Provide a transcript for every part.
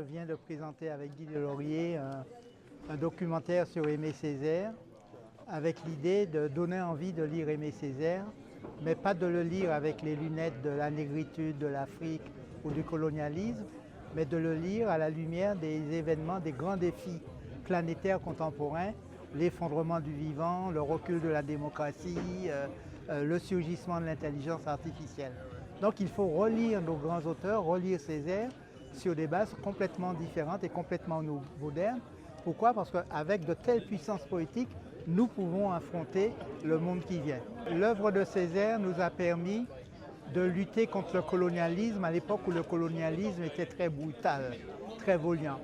Je viens de présenter avec Guy Delaurier un documentaire sur Aimé Césaire avec l'idée de donner envie de lire Aimé Césaire, mais pas de le lire avec les lunettes de la négritude, de l'Afrique ou du colonialisme, mais de le lire à la lumière des événements, des grands défis planétaires contemporains, l'effondrement du vivant, le recul de la démocratie, le surgissement de l'intelligence artificielle. Donc il faut relire nos grands auteurs, relire Césaire, sur des bases complètement différentes et complètement modernes. Pourquoi? Parce qu'avec de telles puissances poétiques, nous pouvons affronter le monde qui vient. L'œuvre de Césaire nous a permis de lutter contre le colonialisme à l'époque où le colonialisme était très brutal, très violent.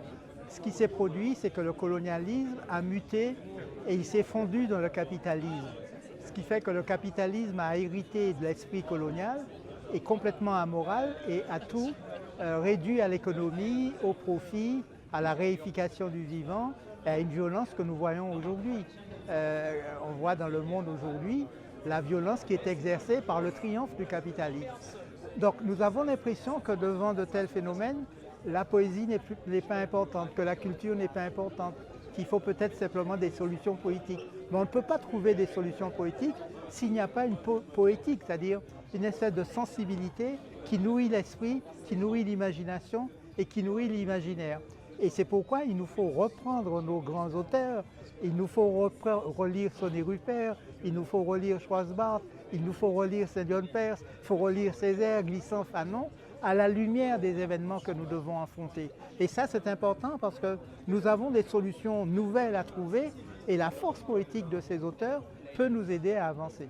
Ce qui s'est produit, c'est que le colonialisme a muté et il s'est fondu dans le capitalisme. Ce qui fait que le capitalisme a hérité de l'esprit colonial, est complètement amoral et a tout réduit à l'économie, au profit, à la réification du vivant et à une violence que nous voyons aujourd'hui. On voit dans le monde aujourd'hui la violence qui est exercée par le triomphe du capitalisme. Donc nous avons l'impression que devant de tels phénomènes, la poésie n'est pas importante, que la culture n'est pas importante, qu'il faut peut-être simplement des solutions poétiques. Mais on ne peut pas trouver des solutions poétiques s'il n'y a pas une poétique, c'est-à-dire une espèce de sensibilité qui nourrit l'esprit, qui nourrit l'imagination et qui nourrit l'imaginaire. Et c'est pourquoi il nous faut reprendre nos grands auteurs, il nous faut relire Sonny Rupert, il nous faut relire Schwarzbart, il nous faut relire Saint-John Perse, il faut relire Césaire, Glissant, Fanon, à la lumière des événements que nous devons affronter. Et ça, c'est important parce que nous avons des solutions nouvelles à trouver et la force poétique de ces auteurs peut nous aider à avancer.